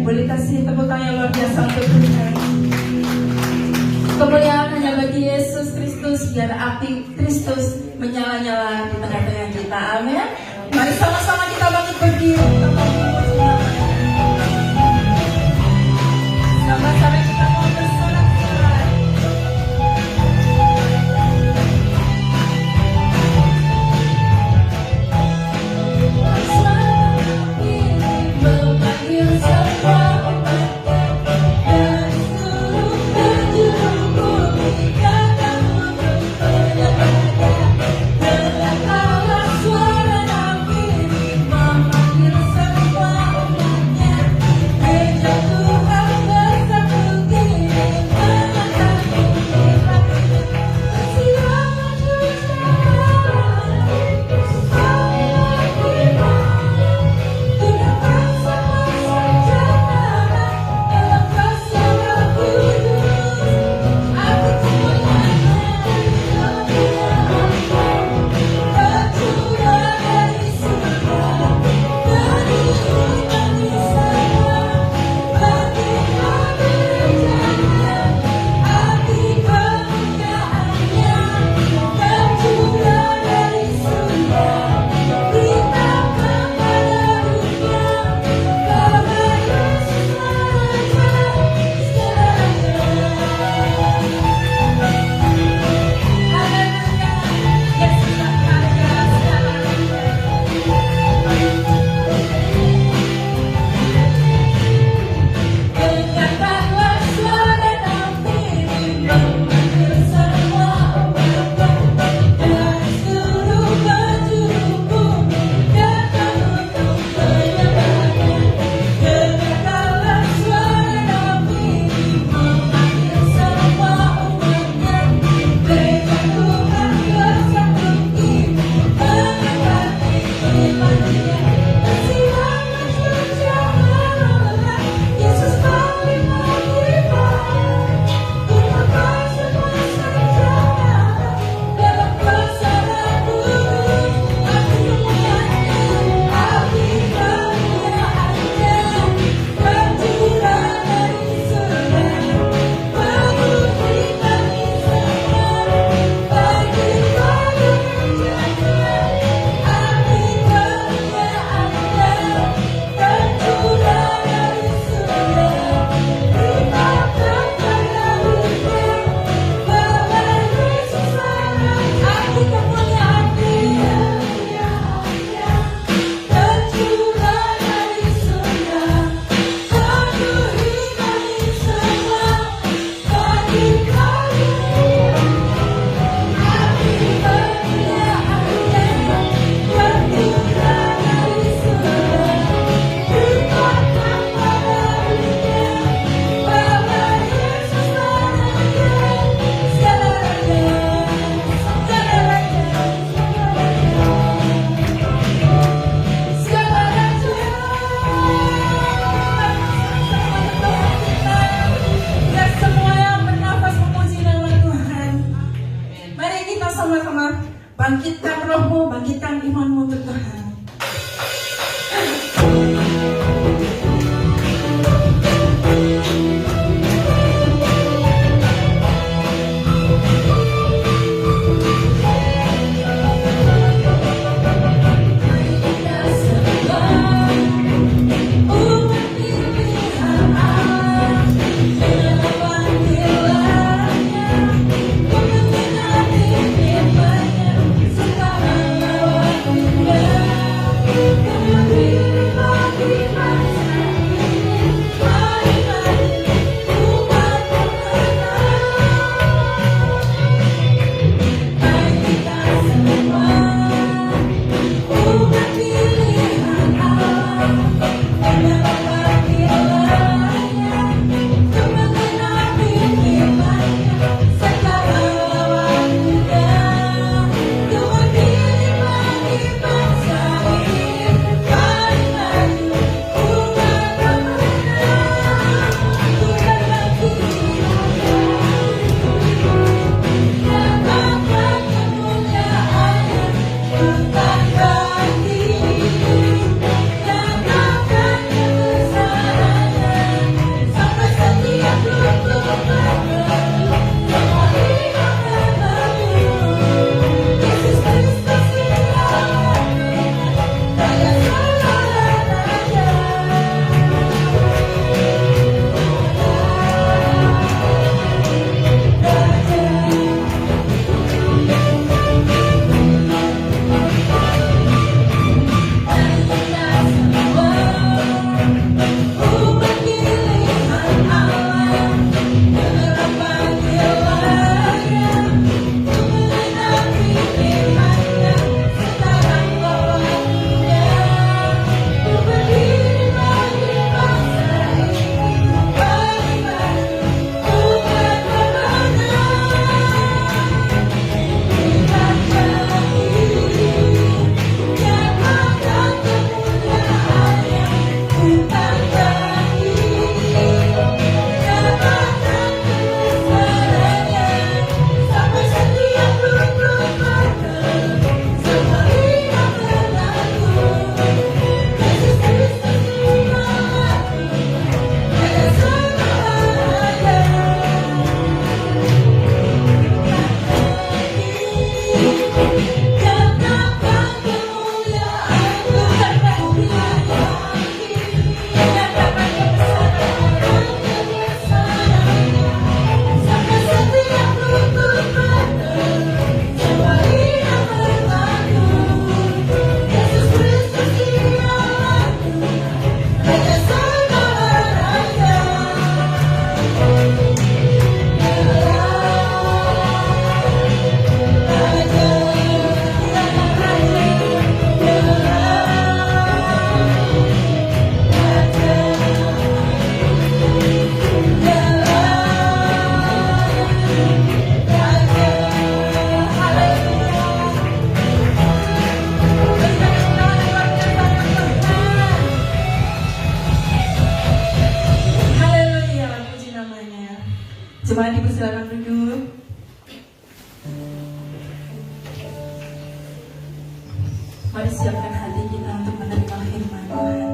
Boleh kasih tepuk tangan yang luar biasa untuk Tuhan. Kemuliaan hanya bagi Yesus Kristus, biar api Kristus menyala-nyala di tengah-tengah kita. Amin. Mari sama-sama kita bangkit berdiri. Sama-sama kita mau bersorak-sorak. Memanggil semua suara Nabi memanggil bangkitkan imanmu untuk Tuhan. Jemaat dipersilakan duduk. Mari siapkan hati kita untuk menerima firman Tuhan.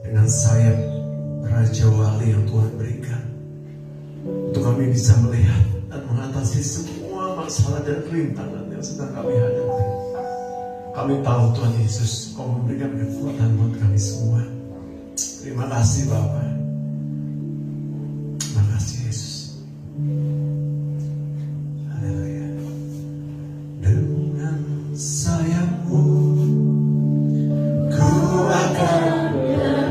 dengan sayap Raja Wali yang Tuhan berikan, untuk kami bisa melihat dan mengatasi semua masalah dan rintangan yang sedang kami hadapi. Kami tahu Tuhan Yesus, Kau memberikan kekuatan buat kami semua. Terima kasih Bapa. Terima kasih Yesus. Haleluya. Dengan sayap-Mu ku akan.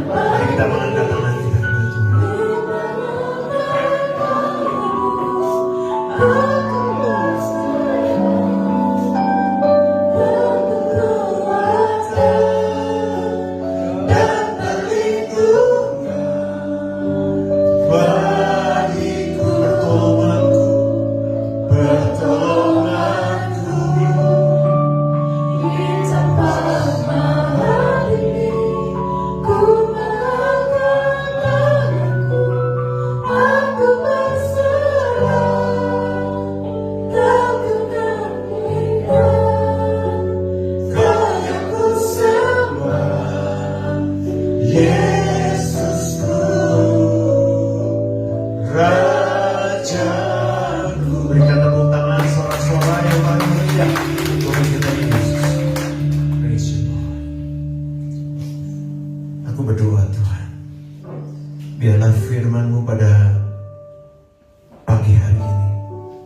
Mari kita mengangkat tangan kita kepada Tuhan. Berikan tepuk tangan, sorak-sorai yang paling meriah Tuhan kita Yesus. Praise you Lord. Aku berdoa Tuhan, biarlah firman-Mu pada pagi hari ini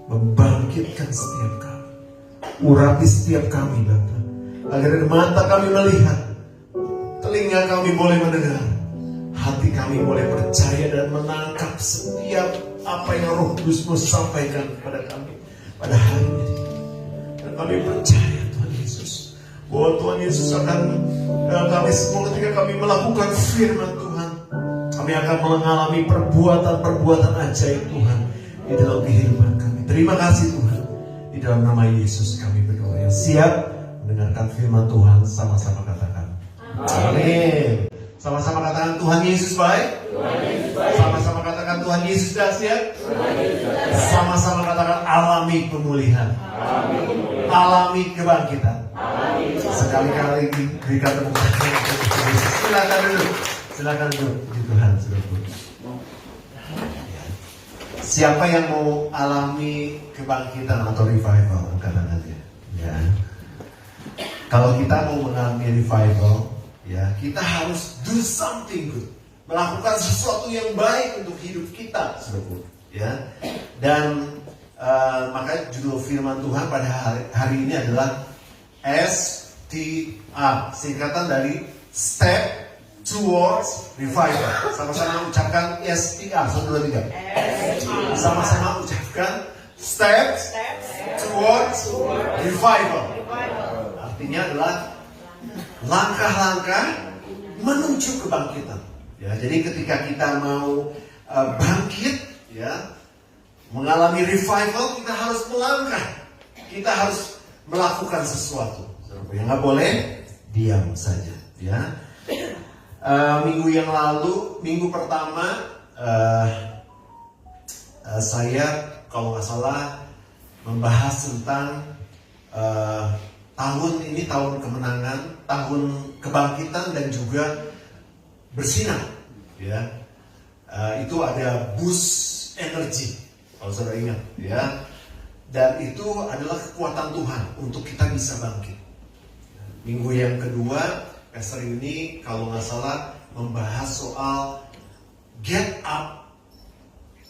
membangkitkan setiap kami, urapi setiap kami Bapa, agar mata kami melihat, telinga kami boleh mendengar, hati kami boleh percaya dan menangkap setiap apa yang Roh Kudus-Mu sampaikan kepada kami pada hari ini. Dan kami percaya Tuhan Yesus, bahwa Tuhan Yesus akan kami semua ketika kami melakukan firman Tuhan, kami akan mengalami perbuatan-perbuatan ajaib Tuhan di dalam kehidupan kami. Terima kasih Tuhan. Di dalam nama Yesus kami berdoa. Yang siap mendengarkan firman Tuhan, sama-sama katakan amin. Sama-sama katakan Tuhan Yesus baik. Sama-sama katakan Tuhan Yesus dahsyat. Sama-sama katakan alami pemulihan. Alami kebangkitan. Sekali-kali berikan tepuk tangan. Silakan duduk. Silakan duduk. Puji Tuhan, saudaraku. Siapa yang mau alami kebangkitan atau revival, angkat tangannya. Ya. Kalau kita mau mengalami revival, ya, kita harus do something good, melakukan sesuatu yang baik untuk hidup kita, saudaraku. Ya, dan maka judul firman Tuhan pada hari ini adalah STA, singkatan dari Step Towards Revival. Sama-sama ucapkan STA, 1, 2, 3. Sama-sama ucapkan Step Towards Revival. Artinya adalah langkah-langkah menuju kebangkitan. Ya, jadi ketika kita mau bangkit, ya, mengalami revival, kita harus melangkah. Kita harus melakukan sesuatu. Yang nggak boleh diam saja. Ya. Minggu yang lalu, minggu pertama, saya kalau nggak salah membahas tentang tahun ini tahun kemenangan, tahun kebangkitan dan juga bersinar. Ya, itu ada boost energi, kalau saudara ingat, ya. Dan itu adalah kekuatan Tuhan untuk kita bisa bangkit. Minggu yang kedua, Pastor ini kalau nggak salah membahas soal get up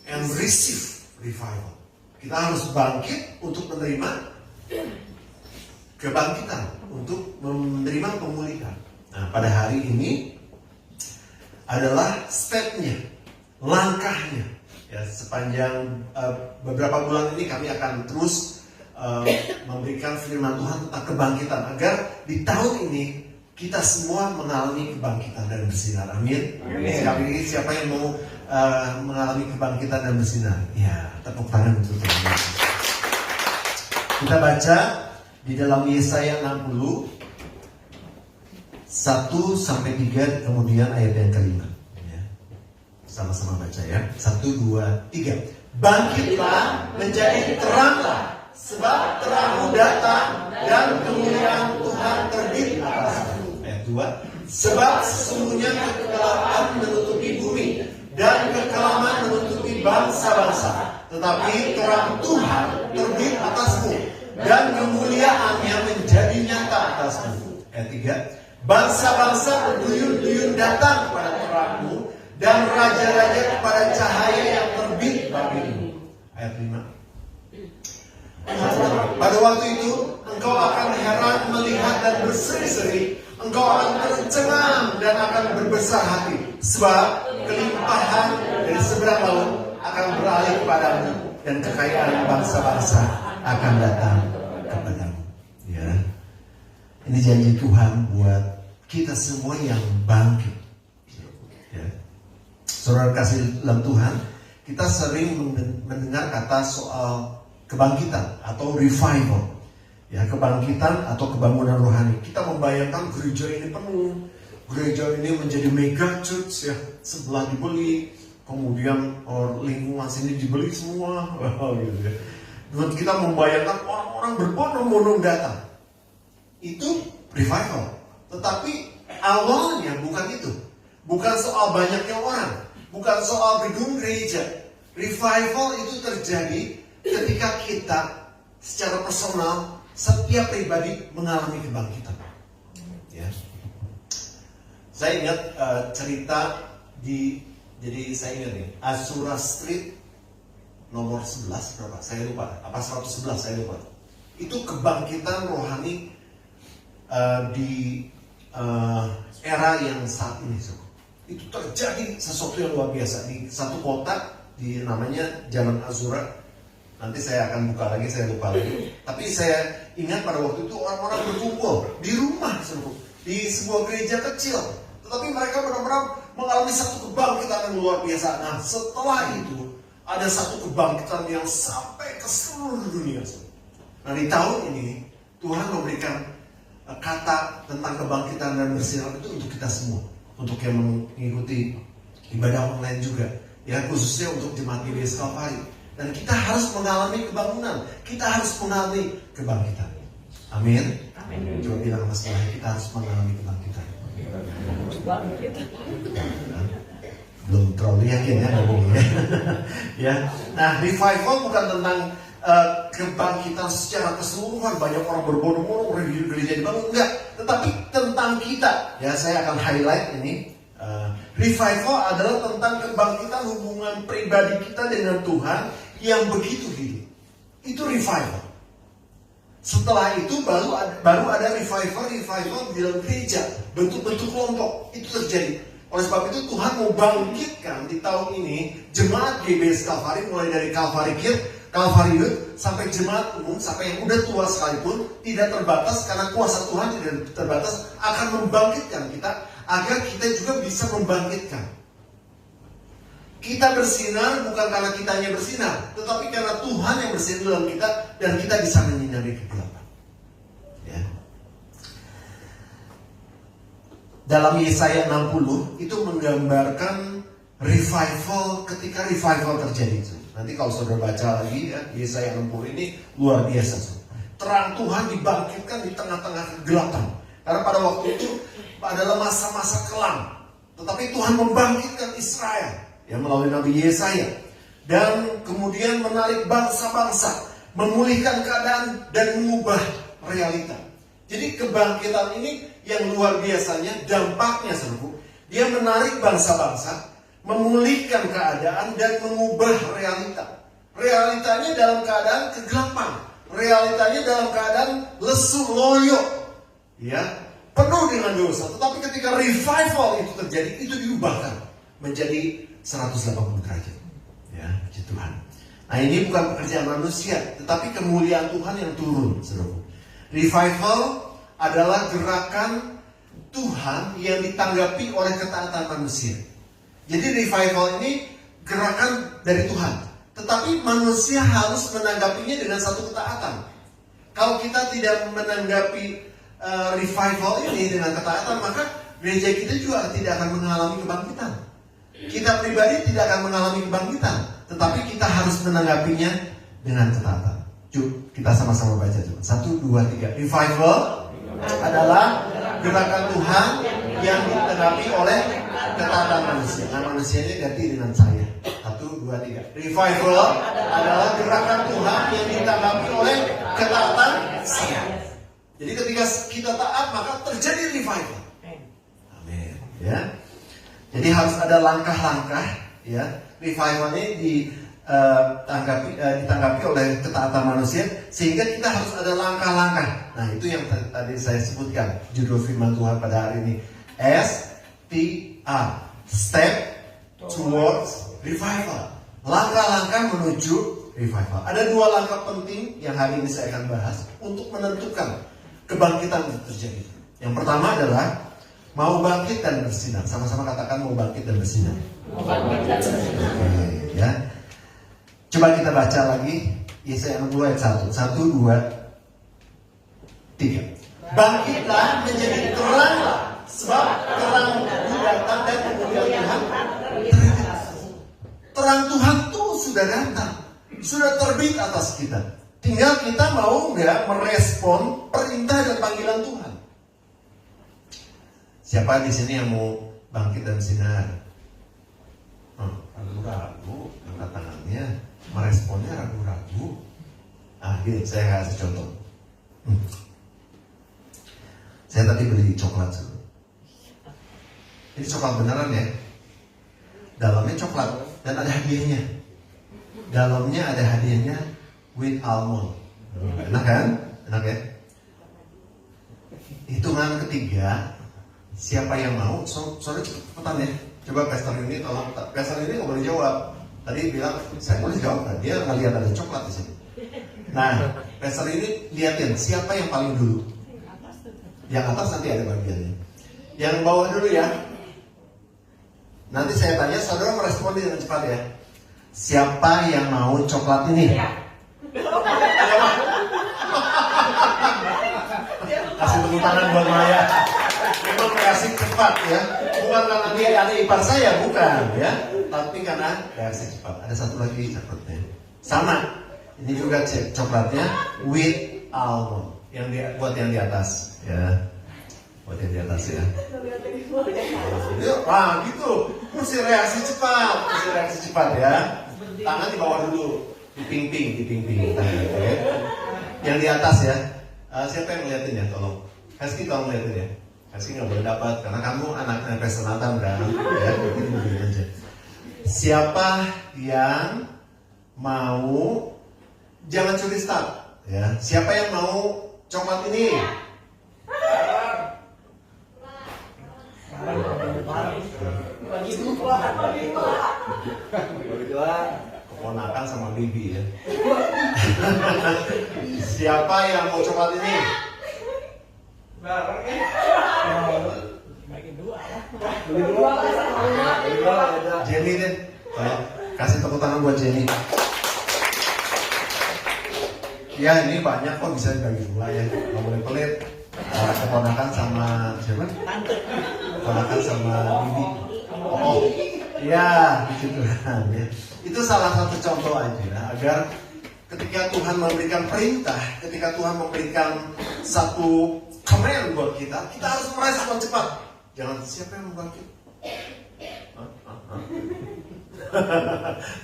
and receive revival. Kita harus bangkit untuk menerima kebangkitan, untuk menerima pemulihan. Nah, pada hari ini adalah stepnya, langkahnya. Ya, sepanjang beberapa bulan ini kami akan terus memberikan firman Tuhan tentang kebangkitan, agar di tahun ini kita semua mengalami kebangkitan dan bersinar. Amin. Sekali lagi, siapa yang mau mengalami kebangkitan dan bersinar? Ya, tepuk tangan untuk Tuhan. Kita baca di dalam Yesaya 60 1-3, kemudian ayat yang kelima. Ya. Sama-sama baca ya. 1, 2, 3. Bangkitlah, menjadi teranglah, sebab terangmu datang dan kemuliaan Tuhan terbit atasmu. Ayat 2. Sebab sesungguhnya kegelapan menutupi bumi dan kekelaman menutupi bangsa-bangsa, tetapi terang Tuhan terbit atasmu dan kemuliaannya menjadi nyata atasmu. Ayat 3. Bangsa-bangsa berduyun-duyun datang kepada terangmu dan raja-raja kepada cahaya yang terbit bagimu. Ayat 5. Pada waktu itu engkau akan heran melihat dan berseri-seri. Engkau akan tercengang dan akan berbesar hati, sebab kelimpahan dari seberang laut akan beralih kepadamu dan kekayaan bangsa-bangsa akan datang kepadamu. Ya, ini janji Tuhan buat kita semua yang bangkit. Ya. Saudara kasih dalam Tuhan, kita sering mendengar kata soal kebangkitan atau revival. Ya, kebangkitan atau kebangunan rohani. Kita membayangkan gereja ini penuh, gereja ini menjadi mega church ya, sebelah dibeli, kemudian lingkungan sini dibeli semua, gitu ya. Dan kita membayangkan orang-orang berbondong-bondong datang. Itu revival. Tetapi awalnya bukan itu. Bukan soal banyaknya orang, bukan soal gedung gereja. Revival itu terjadi ketika kita secara personal, setiap pribadi mengalami kebangkitan. Ya. Saya ingat cerita jadi saya ingat nih, Azura Street nomor 11 berapa? Saya lupa. Apa 111 saya lupa. Itu kebangkitan rohani di era yang saat ini. Itu terjadi sesuatu yang luar biasa di satu kota di namanya Jalan Azura. Nanti saya akan buka lagi, saya lupa lagi. Tapi saya ingat pada waktu itu orang-orang berkumpul di rumah, di sebuah gereja kecil. Tetapi mereka benar-benar mengalami satu kebangkitan yang luar biasa. Nah, setelah itu ada satu kebangkitan yang sampai ke seluruh dunia. Nah, di tahun ini Tuhan memberikan kata tentang kebangkitan dan bersinar itu untuk kita semua, untuk yang mengikuti ibadah online juga, ya khususnya untuk jemaat GBS Kalvari. Dan kita harus mengalami kebangunan. Kita harus mengalami kebangkitan. Amin. Amin. Coba bilang sama sebelah, kita harus mengalami kebangkitan. Belum terlalu yakin ya ngomongnya. Ya. Nah, revival bukan tentang kebangkitan secara keseluruhan, banyak orang berbondong-bondong di gereja dibangun, enggak. Tetapi tentang kita. Ya, saya akan highlight ini. Revival adalah tentang kebangkitan hubungan pribadi kita dengan Tuhan yang begitu hidup. Itu revival. Setelah itu baru ada revival di dalam gereja, bentuk-bentuk kelompok itu terjadi. Oleh sebab itu Tuhan mau bangkitkan di tahun ini jemaat GBS Kalvari, mulai dari Kalvari Kids, Kalvari Youth, sampai jemaat umum, sampai yang udah tua sekalipun, tidak terbatas karena kuasa Tuhan tidak terbatas, akan membangkitkan kita agar kita juga bisa membangkitkan. Kita bersinar bukan karena kitanya bersinar, tetapi karena Tuhan yang bersinar dalam kita dan kita bisa menyinari kegelapan. Ya. Dalam Yesaya 60 itu menggambarkan revival ketika revival terjadi. Nanti kalau saudara baca lagi ya, Yesaya 60 ini luar biasa. Terang Tuhan dibangkitkan di tengah-tengah kegelapan. Karena pada waktu itu adalah masa-masa kelam. Tetapi Tuhan membangkitkan Israel ya, melalui Nabi Yesaya, dan kemudian menarik bangsa-bangsa, memulihkan keadaan dan mengubah realita. Jadi kebangkitan ini yang luar biasanya dampaknya seru. Dia menarik bangsa-bangsa, memulihkan keadaan dan mengubah realita. Realitanya dalam keadaan kegelapan, realitanya dalam keadaan lesu loyo, ya, penuh dengan dosa. Tetapi ketika revival itu terjadi, itu diubahkan menjadi 180 derajat. Ya, puji Tuhan. Nah, ini bukan pekerjaan manusia, tetapi kemuliaan Tuhan yang turun, saudara. Revival adalah gerakan Tuhan yang ditanggapi oleh ketaatan manusia. Jadi revival ini gerakan dari Tuhan, tetapi manusia harus menanggapinya dengan satu ketaatan. Kalau kita tidak menanggapi revival ini dengan ketaatan, maka gereja kita juga tidak akan mengalami kebangkitan. Kita pribadi tidak akan mengalami kebangkitan, tetapi kita harus menanggapinya dengan ketaatan. Yuk, kita sama-sama baca coba. 1, 2, 3. Revival adalah gerakan Tuhan yang ditanggapi oleh ketaatan manusia. Nah, manusianya ganti dengan saya. 1, 2, 3. Revival adalah gerakan Tuhan yang ditanggapi oleh ketaatan saya. Jadi ketika kita taat maka terjadi revival. Amin. Ya. Jadi harus ada langkah-langkah, ya. Revival ini ditanggapi oleh ketaatan manusia, sehingga kita harus ada langkah-langkah. Nah, itu yang tadi saya sebutkan judul firman Tuhan pada hari ini. STA, Step Towards Revival. Langkah-langkah menuju revival. Ada 2 langkah penting yang hari ini saya akan bahas untuk menentukan kebangkitan itu terjadi. Yang pertama adalah mau bangkit dan bersinar. Sama-sama katakan mau bangkit dan bersinar. Mau bangkit dan bersinar. Oke, ya. Coba kita baca lagi Yesaya 60 ayat 1. 1, 2, 3. Bangkitlah menjadi teranglah, sebab terang datang dan kemuliaan Tuhan terbit. Terang Tuhan tuh sudah datang, sudah terbit atas kita. Tinggal kita mau nggak merespon perintah dan panggilan Tuhan. Siapa di sini yang mau bangkit dan sinar? Ragu-ragu, angkat tangannya. Meresponnya ragu-ragu. Gini, saya kasih contoh. Saya tadi beli coklat. Ini coklat beneran ya. Dalamnya coklat dan ada hadiahnya. Dalamnya ada hadiahnya with almond. Enak kan? Enak ya? Hitungan ketiga, siapa yang mau? Sorry cepetan ya. Coba Pastor ini tolong. Pastor ini nggak boleh jawab. Tadi bilang saya boleh jawab. Dia ngelihat ada coklat di sini. Nah, Pastor ini liatin siapa yang paling dulu. Yang atas nanti ada bagiannya. Yang bawah dulu ya. Nanti saya tanya, saudara merespon dengan cepat ya. Siapa yang mau coklat ini? Kasih tepuk tangan buat Maya. Memang reaksi cepat ya. Bukan karena dia adik ipar saya, bukan ya. Tapi karena reaksi cepat. Ada satu lagi coklatnya. Sama. Ini juga coklatnya with almond. Buat yang di atas ya. Buat yang di atas ya. Wah gitu. Mesti reaksi cepat ya. Tangan di bawah dulu. Diping-ping. Okay. Yang di atas ya. Siapa yang ngeliatin ya? Tolong. Kasih tolong ngeliatin ya. Kasih nggak boleh dapat karena kamu anaknya Pastor Nathan kan. Ya, begini aja. Siapa yang mau? Jangan curi start. Ya. Siapa yang mau coklat ini? Bagi dua. Keponakan sama bibi ya. Siapa yang mau coklat ini? Bagi dua. Jenny deh. Kasih tepuk tangan buat Jenny. Ya ini banyak kok bisa dibagi dua ya. Nggak boleh pelit. Keponakan sama siapa? Keponakan sama bibi. Oh, iya, gitu kan. Ya. Itu salah satu contoh aja agar ketika Tuhan memberikan perintah, ketika Tuhan memberikan satu command buat kita, kita harus merespon cepat. Jangan siapa yang mau bangkit.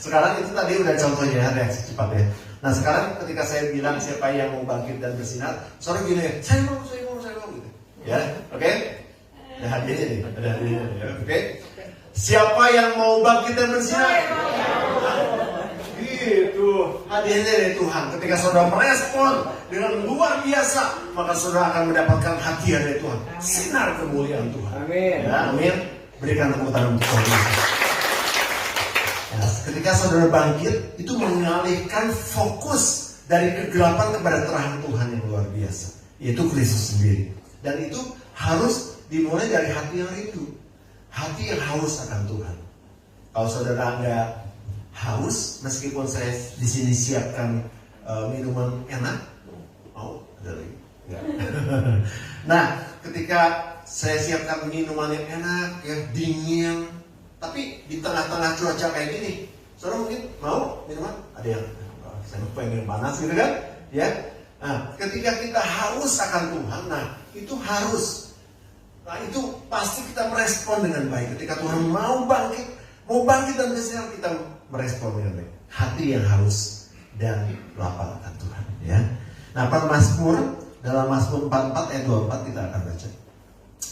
Sekarang itu tadi udah contohnya reaksi cepat ya. Nah sekarang ketika saya bilang siapa yang mau bangkit dan bersinar, sorry gini, saya mau gitu. Ya, oke? Ada hadiahnya nih, ya, oke? Siapa yang mau bangkit dan bersinar? Gitu, hadiahnya dari Tuhan. Ketika saudara merespon dengan luar biasa, maka saudara akan mendapatkan hadiah dari Tuhan. Sinar kemuliaan Tuhan. Amin. Ya, amin. Berikan tepuk tangan untuk Tuhan. Ya, ketika saudara bangkit, itu mengalihkan fokus dari kegelapan kepada terang Tuhan yang luar biasa, yaitu Kristus sendiri. Dan itu harus dimulai dari hati yang rindu, hati yang haus akan Tuhan. Kalau saudara nggak haus, meskipun saya di sini siapkan minuman enak, mau ada lagi? Nggak. Nah, ketika saya siapkan minuman yang enak, ya dingin, tapi di tengah-tengah cuaca kayak gini, saudara mungkin mau minuman? Ada yang saya pengen panas gitu kan? Ya. Nah, ketika kita haus akan Tuhan, nah itu harus Nah itu pasti kita merespon dengan baik. Ketika Tuhan mau bangkit dan bersinar, kita merespon dengan baik. Hati yang halus dan lapar akan Tuhan. Ya. Nah, pada Mazmur, dalam Mazmur 44 ayat 24 kita akan baca.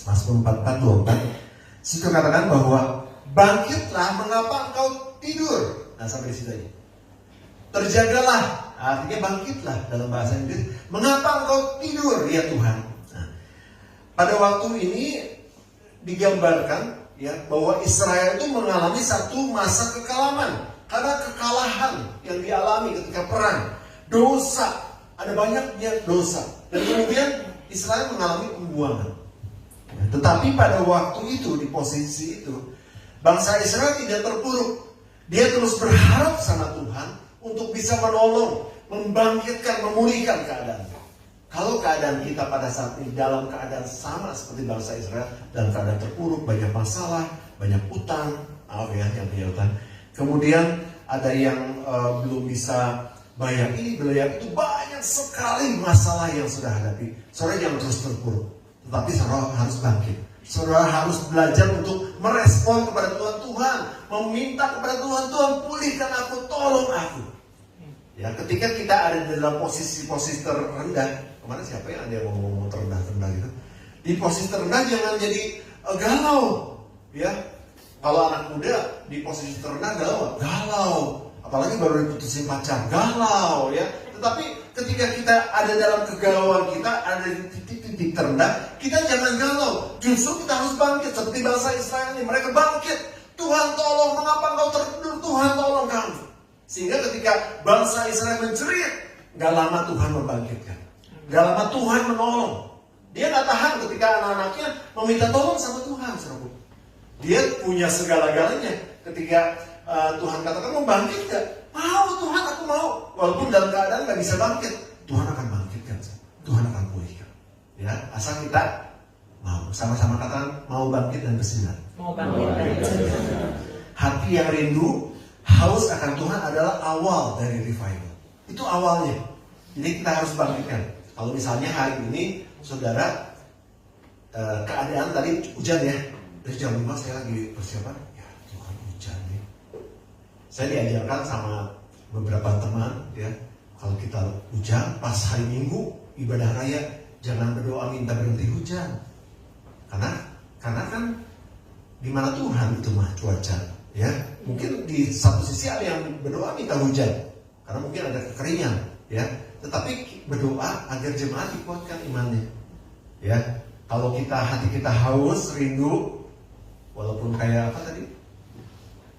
Mazmur 44 24. Situ katakan bahwa bangkitlah, mengapa engkau tidur? Nah, sampai di situ aja. Terjagalah, artinya bangkitlah dalam bahasa Inggris. Mengapa engkau tidur, ya Tuhan? Nah, pada waktu ini digambarkan ya bahwa Israel itu mengalami satu masa kekalaman karena kekalahan yang dialami ketika perang, dosa, ada banyaknya dosa, dan kemudian Israel mengalami pembuangan. Tetapi pada waktu itu, di posisi itu, bangsa Israel tidak terpuruk. Dia terus berharap sama Tuhan untuk bisa menolong, membangkitkan, memulihkan keadaan. Kalau keadaan kita pada saat ini dalam keadaan sama seperti bangsa Israel, dalam keadaan terpuruk, banyak masalah, banyak utang, maaf ya yang punya utang. Kemudian ada yang belum bisa bayar ini, bayar itu, banyak sekali masalah yang sudah hadapi. Saudara jangan terus terpuruk, tetapi saudara harus bangkit. Saudara harus belajar untuk merespon kepada Tuhan. Tuhan meminta kepada Tuhan, Tuhan pulihkan aku, tolong aku. Ya, ketika kita ada di dalam posisi-posisi terendah, kemarin siapa yang ada yang ngomong terendah-terendah gitu? Di posisi terendah jangan jadi galau, ya. Kalau anak muda di posisi terendah galau, apalagi baru diputusin pacar, galau, ya. Tetapi ketika kita ada dalam kegalauan kita, ada di titik-titik terendah, kita jangan galau. Justru kita harus bangkit seperti bangsa Israel ini. Mereka bangkit. Tuhan tolong, mengapa engkau tertidur? Tuhan tolong kami. Sehingga ketika bangsa Israel menjerit, gak lama Tuhan membangkitkan. Gak lama Tuhan menolong. Dia gak tahan ketika anak-anaknya meminta tolong sama Tuhan. Dia punya segala-galanya. Ketika Tuhan katakan mau bangkit gak? Mau Tuhan, aku mau. Walaupun dalam keadaan gak bisa bangkit, Tuhan akan bangkitkan. Tuhan akan pulihkan. Ya, asal kita mau. Sama-sama katakan mau bangkit dan bersinar. Mau bangkit dan bersinar. Hati yang rindu, haus akan Tuhan adalah awal dari revival. Itu awalnya. Jadi kita harus bangkitkan. Kalau misalnya hari ini saudara keadaan tadi hujan ya, dari jam 5 saya lagi persiapan, ya Tuhan hujan nih. Saya diajarkan sama beberapa teman ya, kalau kita hujan pas hari Minggu ibadah raya jangan berdoa minta berhenti hujan, karena kan di mana Tuhan itu mah cuaca ya. Mungkin di satu sisi ada yang berdoa minta hujan karena mungkin ada kekeringan ya. Tetapi berdoa agar jemaat dikuatkan imannya. Ya, kalau hati kita haus, rindu, walaupun kayak apa tadi?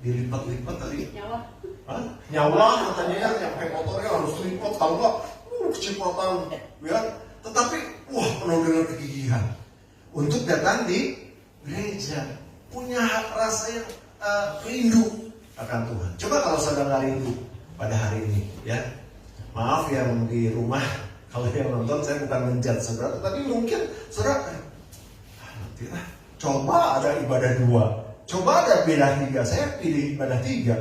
Dilipat-lipat tadi? Nyawa. Hah? Nyawa katanya ya, yang pakai motornya harus lipat, kalau enggak, kecepatan, ya. Tetapi, wah penuh dengan kegigihan untuk datang di gereja, punya rasa yang rindu akan Tuhan. Coba kalau saudara rindu pada hari ini, ya. Maaf yang di rumah, kalau yang nonton saya bukan menjudge saudara, tapi mungkin saudara, nantilah, coba ada ibadah 2, coba ada ibadah 3, saya pilih ibadah 3.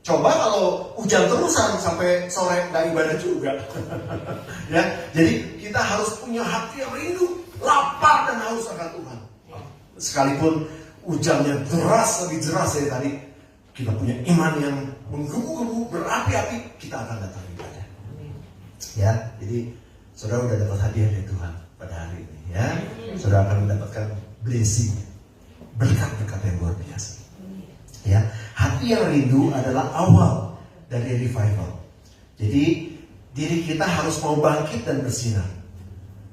Coba kalau hujan terusan sampai sore nggak ibadah juga. Ya, jadi kita harus punya hati yang rindu, lapar dan haus akan Tuhan. Sekalipun hujannya deras, lebih deras dari tadi, kita punya iman yang menggebu-gebu, berapi-api, kita akan datang ibadah. Ya, jadi saudara udah dapat hadiah dari Tuhan pada hari ini ya. Saudara akan mendapatkan blessing, berkat-berkat yang luar biasa. Ya, hati yang rindu adalah awal dari revival. Jadi diri kita harus mau bangkit dan bersinar.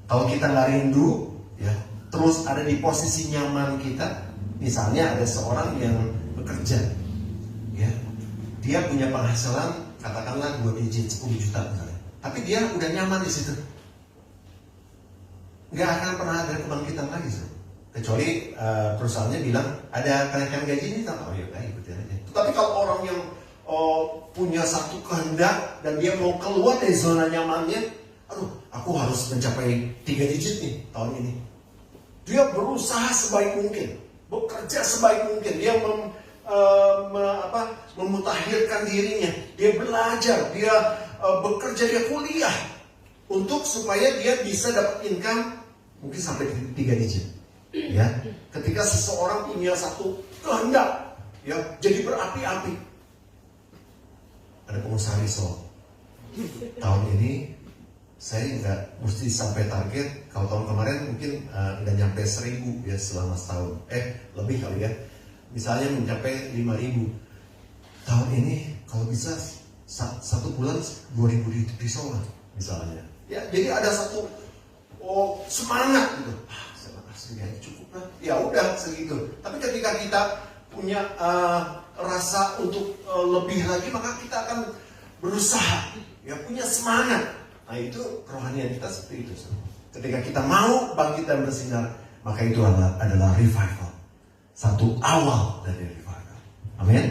Kalau kita nggak rindu, ya, terus ada di posisi nyaman kita, misalnya ada seorang yang bekerja, ya, dia punya penghasilan katakanlah 2 digit 10 juta misalnya. Tapi dia udah nyaman di situ, nggak akan pernah ada kebangkitan lagi, kecuali perusahaannya bilang ada kenaikan gaji ini, oh ya ikutin aja. Tapi kalau orang yang punya satu kehendak dan dia mau keluar dari zona nyamannya, aduh, aku harus mencapai 3 digit nih tahun ini. Dia berusaha sebaik mungkin, bekerja sebaik mungkin, dia memutahirkan dirinya, dia belajar, dia bekerja, dia kuliah untuk supaya dia bisa dapat income mungkin sampai 3 digit. Ya, ketika seseorang punya satu kehendak, ya, jadi berapi-api. Ada pengusaha risol. Tahun ini saya nggak mesti sampai target. Kalau tahun kemarin mungkin nggak nyampe 1.000 ya selama setahun. Lebih kali ya. Misalnya mencapai 5.000. Tahun ini kalau bisa satu bulan 2.000 risol lah misalnya. Ya, jadi ada satu semangat gitu. Segini cukup lah. Ya udah segitu. Tapi ketika kita punya rasa untuk lebih lagi, maka kita akan berusaha, ya, punya semangat. Nah, itu kerohanian kita seperti itu. Ketika kita mau bangkit dan bersinar, maka itu adalah revival. Satu awal dari revival. Amin.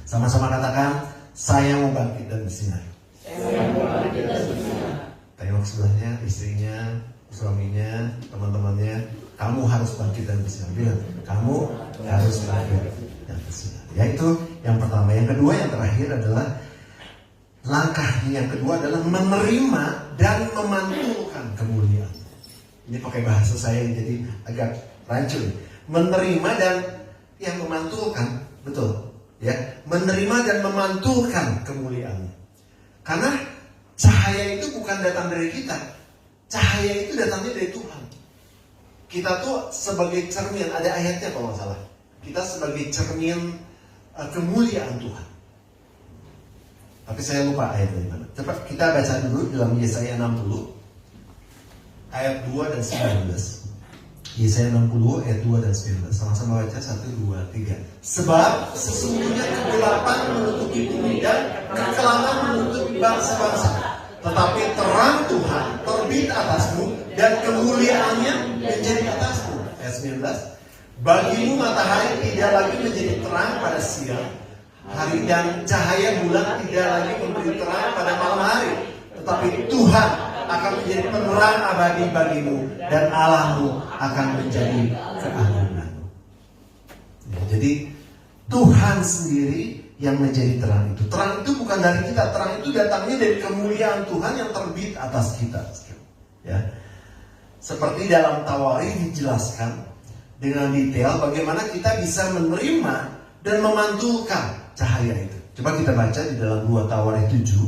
Sama-sama katakan, saya mau bangkit dan bersinar. Tengok sebelahnya, istrinya, suaminya, teman-temannya, kamu harus bangkit dan bersinar. Bilang, kamu harus bangkit dan bersinar. Ya, itu yang pertama. Yang kedua, yang terakhir adalah langkahnya yang kedua adalah menerima dan memantulkan kemuliaan. Ini pakai bahasa saya yang jadi agak rancu. Menerima dan yang memantulkan, betul. Ya, menerima dan memantulkan kemuliaan. Karena cahaya itu bukan datang dari kita. Cahaya itu datangnya dari Tuhan. Kita tuh sebagai cermin, ada ayatnya kalau nggak salah. Kita sebagai cermin kemuliaan Tuhan. Tapi saya lupa ayat dari mana. Coba kita baca dulu dalam Yesaya 60 ayat 2 dan 19. Yesaya 60 ayat 2 dan 19. Sama-sama baca 1, 2, 3. Sebab sesungguhnya kegelapan menutupi bumi dan kekelaman menutupi bangsa-bangsa. Tetapi terang Tuhan terbit atasmu dan kemuliaannya menjadi atasmu. Ayat 19. Bagimu matahari tidak lagi menjadi terang pada siang hari dan cahaya bulan tidak lagi memberi terang pada malam hari. Tetapi Tuhan akan menjadi penerang abadi bagimu dan Allahmu akan menjadi keagunganmu. Ya, jadi Tuhan sendiri yang menjadi terang itu. Terang itu bukan dari kita, terang itu datangnya dari kemuliaan Tuhan yang terbit atas kita. Ya. Seperti dalam Tawarikh dijelaskan dengan detail bagaimana kita bisa menerima dan memantulkan cahaya itu. Coba kita baca di dalam 2 Tawarikh 7,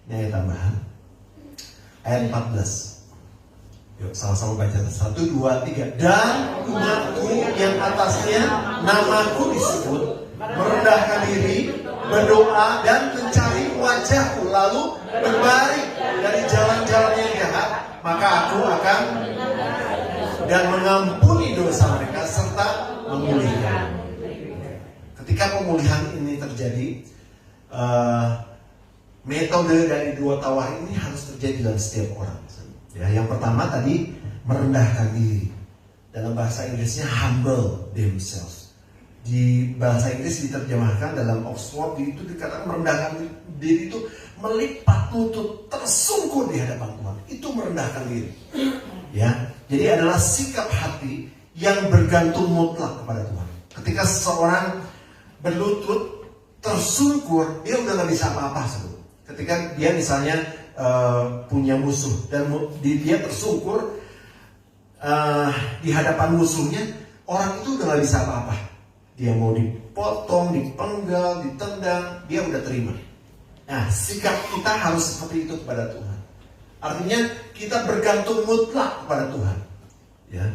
ini ayat tambahan, ayat 14. Yuk sama-sama baca 1, 2, 3. Dan umatku yang atasnya namaku disebut merendahkan diri, berdoa dan mencari wajahku, lalu berbaring dari jalan-jalan yang jahat, maka aku akan dan mengampuni dosa mereka serta memulihkan. Ketika pemulihan ini terjadi, metode dari 2 Tawarikh ini harus terjadi dalam setiap orang. Ya, yang pertama tadi merendahkan diri. Dalam bahasa Inggrisnya humble themselves. Di bahasa Inggris diterjemahkan dalam Oxford itu dikatakan merendahkan diri itu melipat lutut, tersungkur di hadapan Tuhan. Itu merendahkan diri. Ya, jadi adalah sikap hati yang bergantung mutlak kepada Tuhan. Ketika seseorang berlutut, tersungkur, dia udah gak bisa apa-apa sebetulnya. Ketika dia misalnya punya musuh dan dia tersungkur di hadapan musuhnya, orang itu udah gak bisa apa-apa. Dia mau dipotong, dipenggal, ditendang, dia udah terima. Nah, sikap kita harus seperti itu kepada Tuhan. Artinya kita bergantung mutlak kepada Tuhan. Ya.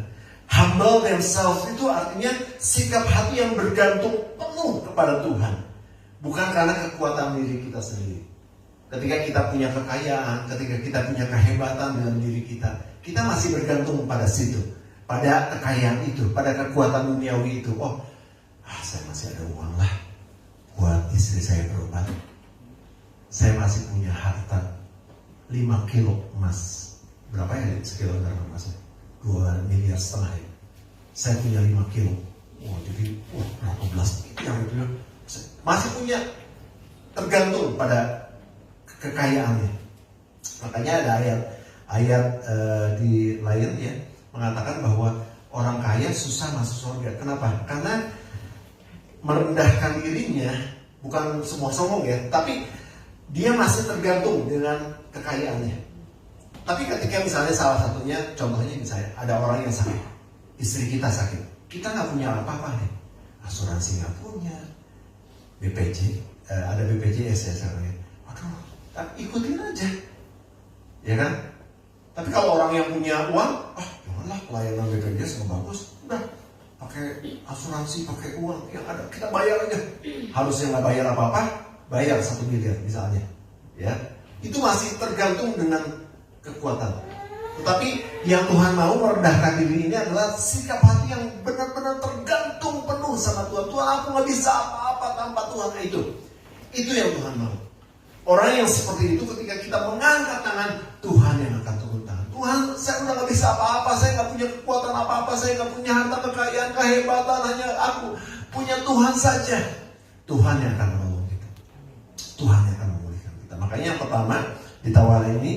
Humble themselves itu artinya sikap hati yang bergantung penuh kepada Tuhan. Bukan karena kekuatan diri kita sendiri. Ketika kita punya kekayaan, ketika kita punya kehebatan dalam diri kita, kita masih bergantung pada situ, pada kekayaan itu, pada kekuatan duniawi itu. Saya masih ada uang lah buat istri saya berobat. Saya masih punya harta 5 kilo emas. Berapa ya sekilo emasnya? 2,5 miliar ya. Saya punya 5 kilo. Jadi berapa belas miliar itu. Masih punya, tergantung pada kekayaannya. Makanya ada ayat di lain ya mengatakan bahwa orang kaya susah masuk surga. Kenapa? Karena merendahkan dirinya, bukan sombong-sombong ya, tapi dia masih tergantung dengan kekayaannya. Tapi ketika misalnya salah satunya, contohnya misalnya ada orang yang sakit, istri kita sakit, kita nggak punya apa-apa nih, asuransi nggak punya, BPJ, ada BPJS ya sekarang. Aduh, ikutin aja, ya kan? Tapi kalau orang yang punya uang, janganlah pelayanan BPJS nggak bagus, udah pakai asuransi, pakai uang yang ada, kita bayar aja. Harusnya nggak bayar apa-apa, bayar 1 miliar misalnya, ya. Itu masih tergantung dengan kekuatan. Tetapi yang Tuhan mau merendahkan diri ini adalah sikap hati yang benar-benar tergantung penuh sama Tuhan. Tuhan, aku nggak bisa apa-apa tanpa Tuhan. Itu yang Tuhan mau. Orang yang seperti itu ketika kita mengangkat tangan, Tuhan yang akan turun tangan. Tuhan, saya udah nggak bisa apa-apa, saya nggak punya kekuatan apa-apa, saya nggak punya harta kekayaan, kehebatan, hanya aku punya Tuhan saja. Tuhan yang akan menolong kita. Tuhan yang akan memulihkan kita. Makanya yang pertama di Tawar ini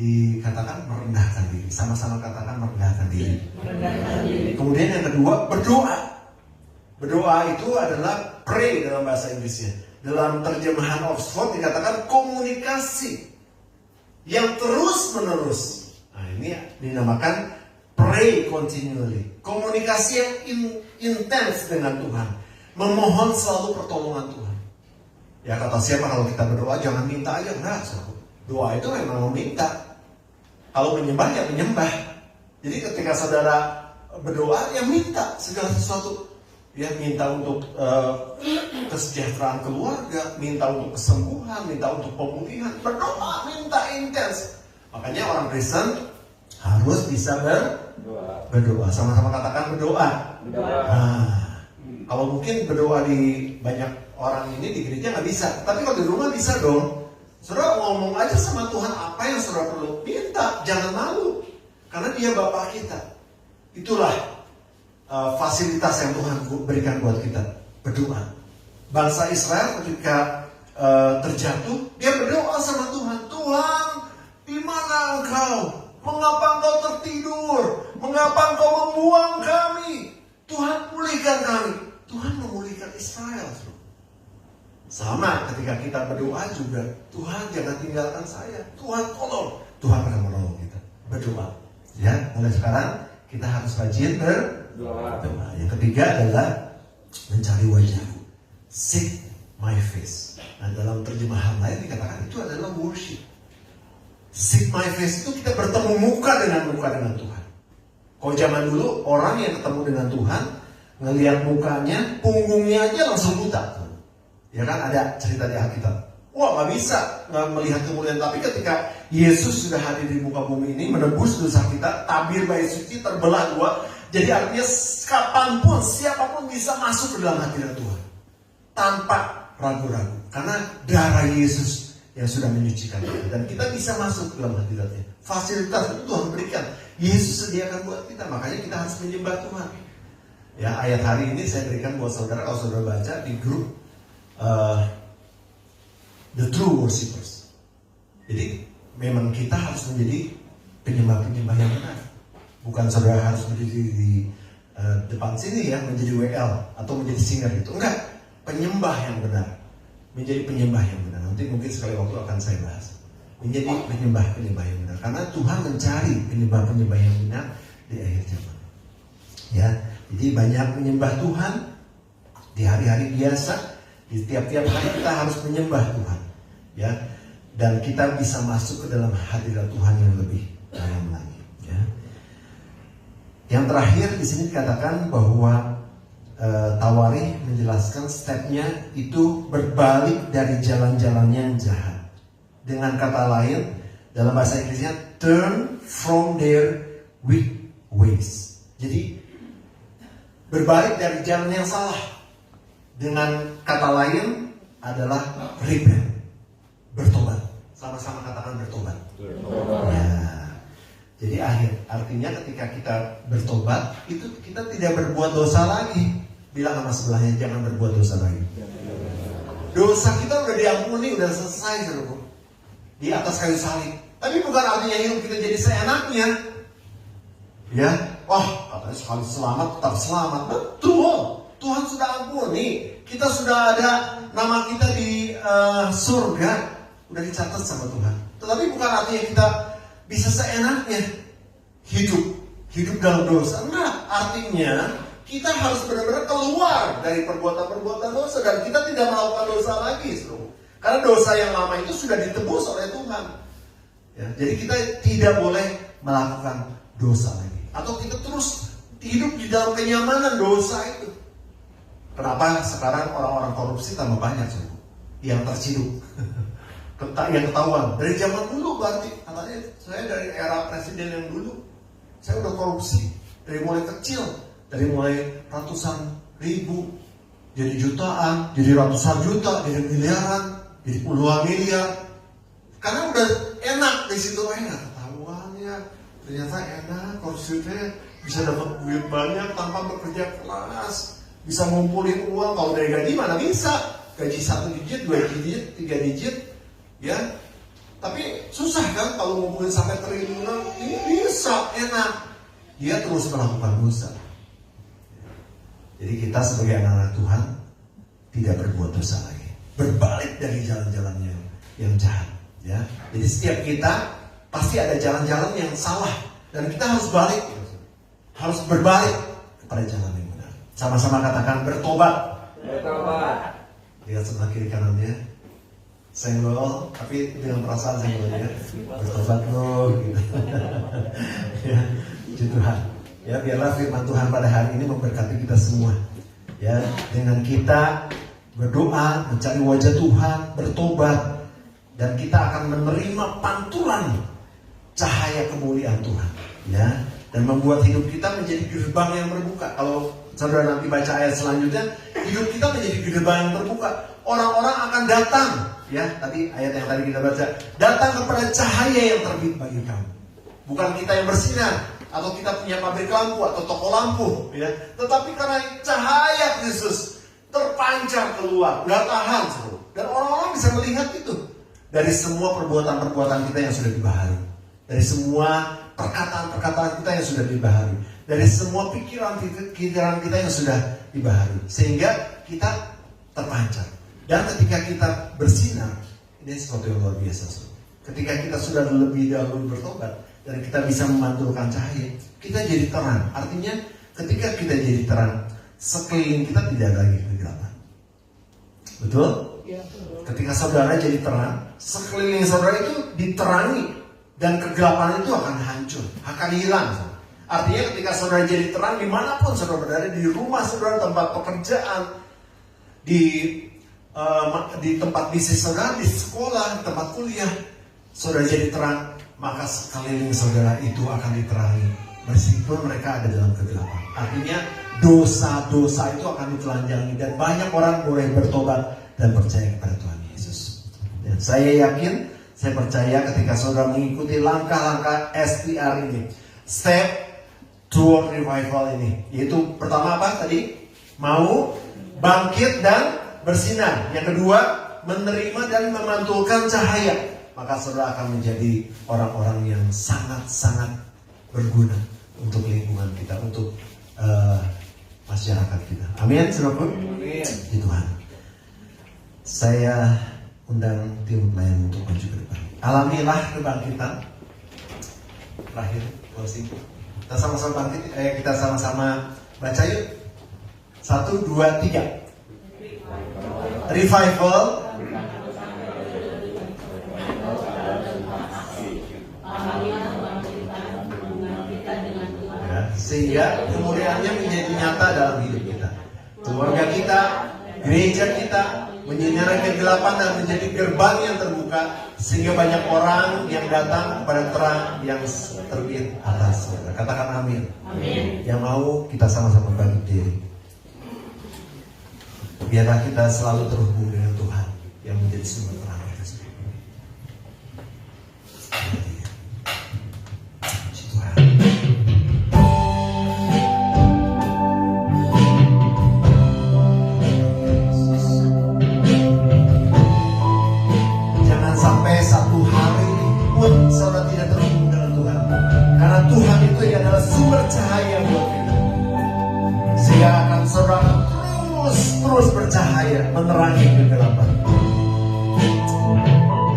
dikatakan merendahkan diri. Sama-sama katakan merendahkan diri. Kemudian yang kedua, berdoa. Berdoa itu adalah pray dalam bahasa Inggrisnya. Dalam terjemahan Oxford dikatakan komunikasi yang terus menerus. Nah, ini dinamakan pray continually. Komunikasi yang intens dengan Tuhan. Memohon selalu pertolongan Tuhan. Ya, kata siapa kalau kita berdoa jangan minta aja. Enggak, doa itu memang meminta. Kalau menyembah ya menyembah. Jadi ketika saudara berdoa ya minta segala sesuatu. Ya, minta untuk kesejahteraan keluarga, minta untuk kesembuhan, minta untuk pemulihan. Berdoa, minta intens. Makanya orang Kristen harus bisa berdoa. Sama-sama katakan berdoa. Nah, kalau mungkin berdoa di banyak orang ini di gereja nggak bisa. Tapi kalau di rumah bisa dong. Saudara ngomong aja sama Tuhan apa yang saudara perlu. Minta, jangan malu. Karena Dia Bapa kita. Itulah fasilitas yang Tuhan berikan buat kita. Berdoa. Bangsa Israel ketika terjatuh, dia berdoa sama Tuhan. Tuhan, di mana Engkau? Mengapa Engkau tertidur? Mengapa Engkau membuang kami? Tuhan, pulihkan kami. Tuhan memulihkan Israel. Sama ketika kita berdoa juga, Tuhan jangan tinggalkan saya. Tuhan tolong. Tuhan akan menolong kita. Berdoa. Ya, mulai sekarang kita harus rajin berdoa. Yang ketiga adalah mencari wajahku. Seek my face. Nah, dalam terjemahan lain dikatakan itu adalah worship. Seek my face itu kita bertemu muka dengan Tuhan. Kalau zaman dulu orang yang ketemu dengan Tuhan, ngelihat mukanya, punggungnya aja langsung buta. Ya kan, ada cerita di Alkitab. Wah, nggak bisa nggak melihat kemuliaan. Tapi ketika Yesus sudah hadir di muka bumi ini, menebus dosa kita, tabir bayi suci terbelah dua. Jadi artinya kapanpun, siapapun bisa masuk ke dalam hadirat Tuhan tanpa ragu-ragu. Karena darah Yesus yang sudah menyucikan kita. Dan kita bisa masuk ke dalam hadiratnya. Fasilitas itu Tuhan berikan. Yesus sediakan buat kita. Makanya kita harus menyembah Tuhan. Ya, ayat hari ini saya berikan buat saudara. Kalau saudara baca di grup The True Worshippers. Jadi memang kita harus menjadi penyembah-penyembah yang benar. Bukan saudara harus berdiri di depan sini ya, menjadi WL atau menjadi singer gitu. Enggak, penyembah yang benar. Menjadi penyembah yang benar. Nanti mungkin sekali waktu akan saya bahas. Menjadi penyembah-penyembah yang benar. Karena Tuhan mencari penyembah-penyembah yang benar di akhir zaman. Ya, jadi banyak menyembah Tuhan di hari-hari biasa. Di tiap-tiap hari kita harus menyembah Tuhan, ya, dan kita bisa masuk ke dalam hadirat Tuhan yang lebih dalam lagi. Ya. Yang terakhir di sini dikatakan bahwa Tawarikh menjelaskan stepnya itu berbalik dari jalan-jalan yang jahat. Dengan kata lain, dalam bahasa Inggrisnya turn from their wicked ways. Jadi berbalik dari jalan yang salah. Dengan kata lain adalah repent, bertobat. Sama-sama katakan bertobat. Ya. Jadi artinya ketika kita bertobat, itu kita tidak berbuat dosa lagi. Bilang sama sebelahnya, jangan berbuat dosa lagi. Dosa kita udah diampuni, udah selesai, saudara. Di atas kayu salib. Tapi bukan artinya hidup kita jadi seenaknya. Ya, katanya sekali selamat tetap selamat. Betul. Tuhan sudah ampuni. Kita sudah ada nama kita di surga. Udah dicatat sama Tuhan. Tetapi bukan artinya kita bisa seenaknya hidup dalam dosa. Enggak. artinya kita harus benar-benar keluar dari perbuatan-perbuatan dosa dan kita tidak melakukan dosa lagi, Saudara. Karena dosa yang lama itu sudah ditebus oleh Tuhan. Ya, jadi kita tidak boleh melakukan dosa lagi. Atau kita terus hidup di dalam kenyamanan dosa itu. Kenapa sekarang orang-orang korupsi tambah banyak, Saudara? Yang terciduk. Yang ketahuan. Dari zaman dulu berarti, katanya saya dari era presiden yang dulu, saya udah korupsi. Dari mulai kecil, dari mulai ratusan ribu, jadi jutaan, jadi ratusan juta, jadi miliaran, jadi puluhan miliar. Karena udah enak di situ, enak ketahuan ya. Ternyata enak, korupsinya bisa dapat duit banyak tanpa bekerja keras, bisa ngumpulin uang. Kalau dari gaji mana bisa? Gaji 1 digit, 2 digit, 3 digit, ya. Tapi susah kan kalau ngumpulin sampai triliunan? Ini bisa, enak. Dia terus melakukan dosa. Jadi kita sebagai anak-anak Tuhan tidak berbuat dosa lagi, berbalik dari jalan-jalannya yang jahat. Ya, jadi setiap kita pasti ada jalan-jalan yang salah dan kita harus balik, harus berbalik kepada jalan yang benar. Sama-sama katakan bertobat. Bertobat. Lihat sebelah kiri kanannya, senggol, tapi dengan perasaan senggolnya, bertobat loh, gitu. Ya. Tuhan, ya biarlah firman Tuhan pada hari ini memberkati kita semua. Ya, dengan kita berdoa, mencari wajah Tuhan, bertobat, dan kita akan menerima pantulan cahaya kemuliaan Tuhan. Ya, dan membuat hidup kita menjadi gerbang yang terbuka. Kalau saudara nanti baca ayat selanjutnya, hidup kita menjadi gerbang yang terbuka. Orang-orang akan datang, ya tadi ayat yang tadi kita baca, datang kepada cahaya yang terbit bagi kamu. Bukan kita yang bersinar, atau kita punya pabrik lampu atau toko lampu, ya. Tetapi karena cahaya Kristus terpancar keluar, nggak tahan, Saudara. Dan orang-orang bisa melihat itu dari semua perbuatan-perbuatan kita yang sudah dibahari, dari semua perkataan-perkataan kita yang sudah dibahari, dari semua pikiran-pikiran kita yang sudah dibahari, sehingga kita terpancar. Dan ketika kita bersinar, ini sesuatu yang luar biasa, Saudara. Ketika kita sudah lebih dahulu bertobat dan kita bisa memantulkan cahaya, kita jadi terang. Artinya ketika kita jadi terang, sekeliling kita tidak ada lagi kegelapan. Betul? Ya. Ketika saudara jadi terang, sekeliling saudara itu diterangi dan kegelapan itu akan hancur, akan hilang. Artinya ketika saudara jadi terang dimanapun saudara berada, di rumah saudara, tempat pekerjaan, di tempat bisnis saudara, di sekolah, di tempat kuliah, saudara jadi terang, maka sekeliling saudara itu akan diterangi meskipun mereka ada dalam kegelapan. Artinya dosa-dosa itu akan ditelanjangi dan banyak orang boleh bertobat dan percaya kepada Tuhan Yesus. Dan saya yakin, saya percaya ketika saudara mengikuti langkah-langkah STR ini, Step Toward Revival ini, yaitu pertama apa tadi? Mau bangkit dan bersinar. Yang kedua, menerima dan memantulkan cahaya. Maka saudara akan menjadi orang-orang yang sangat-sangat berguna untuk lingkungan kita, untuk masyarakat kita. Amin, saudaraku. Amin. Di Tuhan. Saya undang tim pelayan untuk maju ke depan. Alamilah kebangkitan. Terakhir, closing. Kita sama-sama bangkit. Kita sama-sama baca yuk. 1, 2, 3. Revival. Sehingga kemuliaannya menjadi nyata dalam hidup kita. Keluarga kita, gereja kita menyinari kegelapan dan menjadi gerbang yang terbuka, sehingga banyak orang yang datang kepada terang yang terbit atas. Katakan amin. Amin. Yang mau kita sama-sama bangkit diri. Biarlah kita selalu terhubung dengan Tuhan yang menjadi sumber terang kita sendiri. Saudara tidak terhubung dengan Tuhan, karena Tuhan itu adalah sumber cahaya buat kita, sehingga akan saudara terus bercahaya menerangi kegelapan.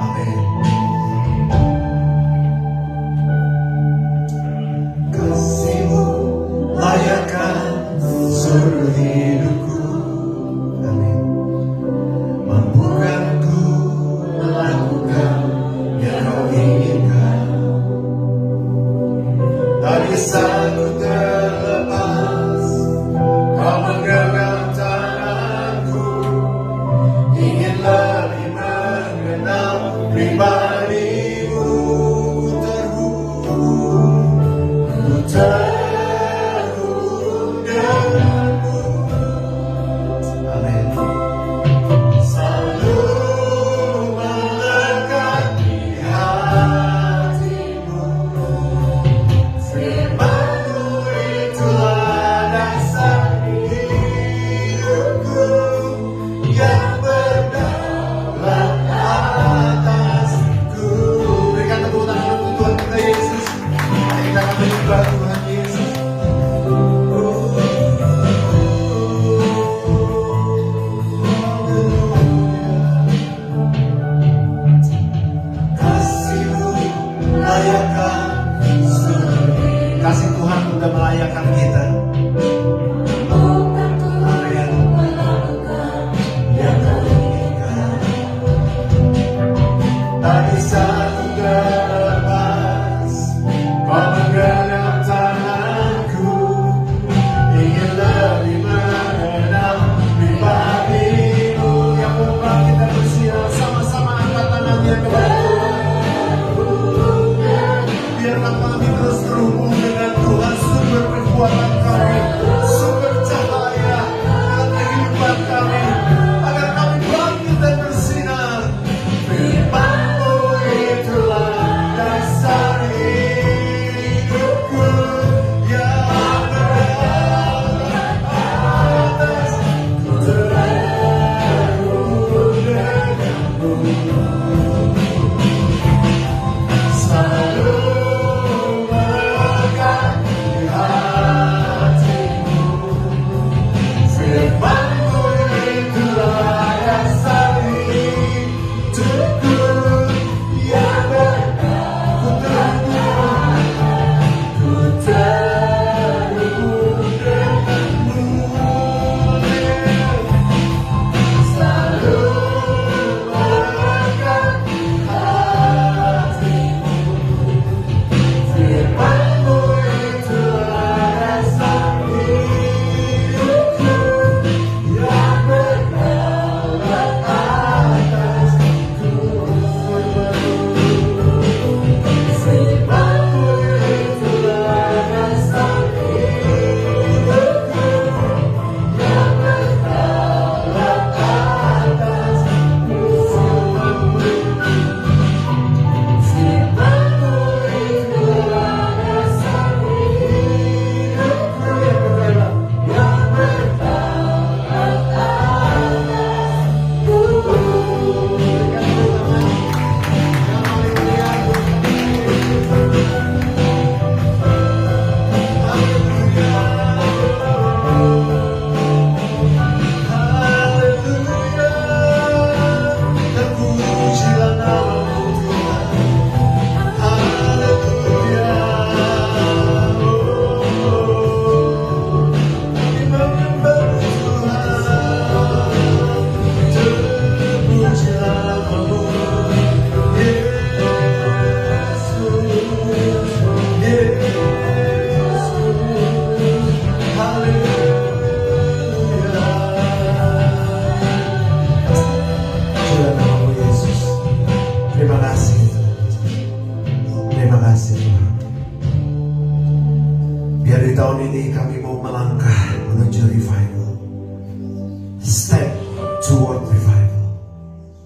Amin. Kasih-Mu layak ini kami mau melangkah menuju revival. Step toward revival.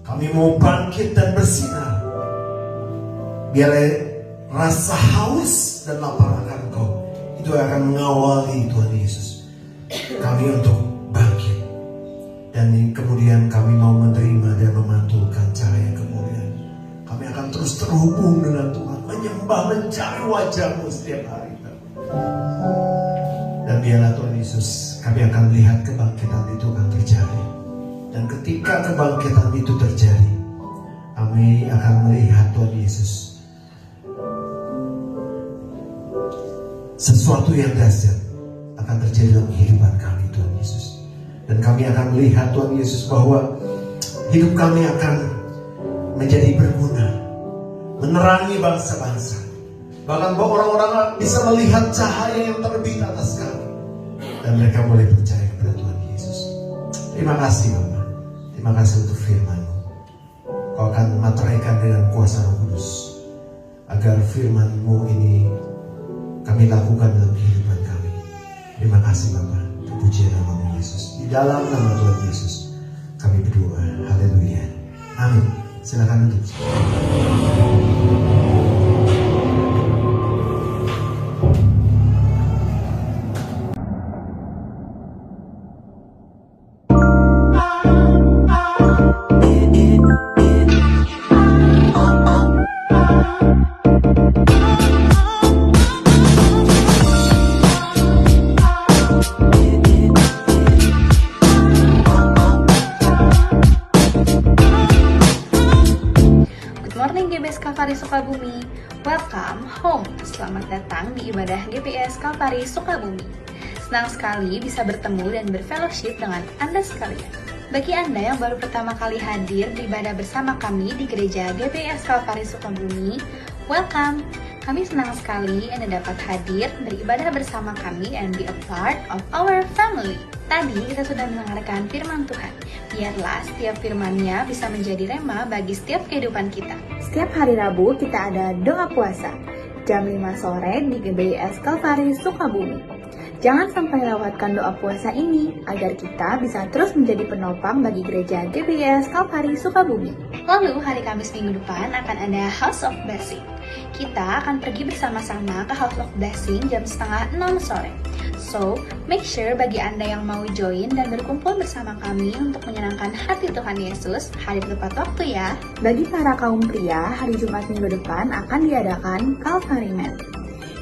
Kami mau bangkit dan bersinar. Biar rasa haus dan lapar akan Engkau itu akan mengawali Tuhan Yesus kami untuk bangkit. Dan kemudian kami mau menerima dan memantulkan cahaya kemuliaan. Kami akan terus terhubung dengan Tuhan, menyembah, mencari wajah-Mu setiap hari. Dan biarlah Tuhan Yesus, kami akan melihat kebangkitan itu akan terjadi. Dan ketika kebangkitan itu terjadi, kami akan melihat Tuhan Yesus, sesuatu yang dahsyat akan terjadi dalam kehidupan kami, Tuhan Yesus. Dan kami akan melihat Tuhan Yesus bahwa hidup kami akan menjadi berguna, menerangi bangsa-bangsa. Bahkan bahwa orang-orang bisa melihat cahaya yang terbit atas kami. Dan mereka boleh percaya kepada Tuhan Yesus. Terima kasih Bapak. Terima kasih untuk firman-Mu. Kau akan materaikan dengan kuasa Roh Kudus. Agar firman-Mu ini kami lakukan dalam kehidupan kami. Terima kasih Bapak. Pujian nama Yesus. Di dalam nama Tuhan Yesus kami berdoa. Haleluya. Amin. Silakan duduk. Kalvari Sukabumi, welcome home. Selamat datang di ibadah GPS Kalvari Sukabumi. Senang sekali bisa bertemu dan berfellowship dengan Anda sekalian. Bagi Anda yang baru pertama kali hadir di ibadah bersama kami di gereja GPS Kalvari Sukabumi, welcome. Kami senang sekali Anda dapat hadir beribadah bersama kami and be a part of our family. Tadi kita sudah mendengarkan firman Tuhan. Biarlah setiap firman-Nya bisa menjadi rema bagi setiap kehidupan kita. Setiap hari Rabu kita ada doa puasa jam 5 sore di GBS Kalvari Sukabumi. Jangan sampai lewatkan doa puasa ini agar kita bisa terus menjadi penopang bagi gereja GBS Kalvari Sukabumi. Lalu hari Kamis minggu depan akan ada House of Blessing. Kita akan pergi bersama-sama ke House of Blessing jam 5:30 sore. So, make sure bagi Anda yang mau join dan berkumpul bersama kami untuk menyenangkan hati Tuhan Yesus, hadir tepat waktu ya. Bagi para kaum pria, hari Jumat minggu depan akan diadakan Calvary Men.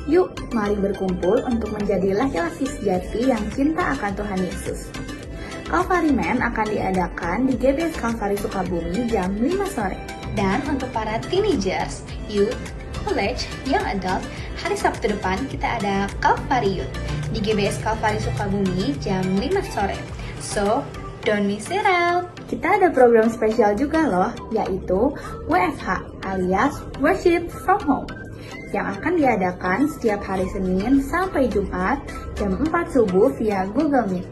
Yuk, mari berkumpul untuk menjadi laki-laki sejati yang cinta akan Tuhan Yesus. Calvary Men akan diadakan di GBS Kalvari Sukabumi jam 5 sore. Dan untuk para teenagers, youth, college, young adult, hari Sabtu depan kita ada Calvary Youth di GBS Kalvari Sukabumi jam 5 sore. So, don't miss it out. Kita ada program spesial juga loh, yaitu WFH alias Worship from Home, yang akan diadakan setiap hari Senin sampai Jumat jam 4 subuh via Google Meet.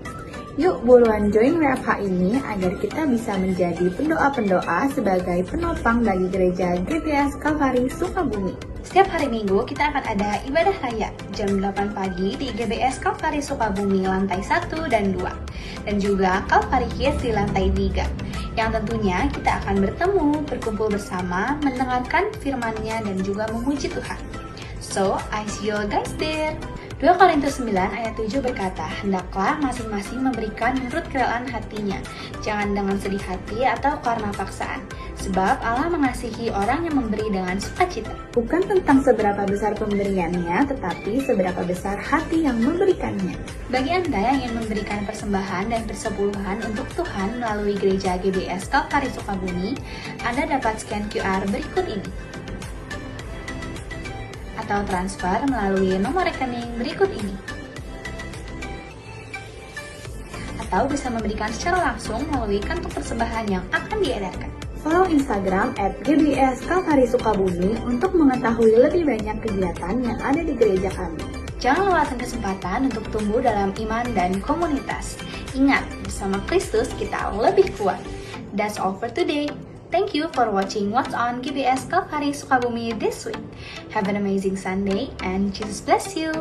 Yuk buruan join WFH ini agar kita bisa menjadi pendoa-pendoa sebagai penopang bagi gereja GBS Kalvari Sukabumi. Setiap hari Minggu kita akan ada ibadah raya jam 8 pagi di GBS Kalvari Sukabumi lantai 1 dan 2. Dan juga Kalvari Kids di lantai 3. Yang tentunya kita akan bertemu, berkumpul bersama, mendengarkan firman-Nya dan juga memuji Tuhan. So, I see you guys there. 2 Korintus 9 ayat 7 berkata, hendaklah masing-masing memberikan menurut kerelaan hatinya, jangan dengan sedih hati atau karena paksaan, sebab Allah mengasihi orang yang memberi dengan sukacita. Bukan tentang seberapa besar pemberiannya, tetapi seberapa besar hati yang memberikannya. Bagi Anda yang ingin memberikan persembahan dan persepuluhan untuk Tuhan melalui gereja GBS Kalvari Sukabumi, Anda dapat scan QR berikut ini, atau transfer melalui nomor rekening berikut ini, atau bisa memberikan secara langsung melalui kantong persembahan yang akan diedarkan. Follow Instagram @GBS Kalvari Sukabumi untuk mengetahui lebih banyak kegiatan yang ada di gereja kami. Jangan lewatkan kesempatan untuk tumbuh dalam iman dan komunitas. Ingat, bersama Kristus kita lebih kuat. That's all for today. Thank you for watching What's on GBS Kalvari Sukabumi this week. Have an amazing Sunday and Jesus bless you.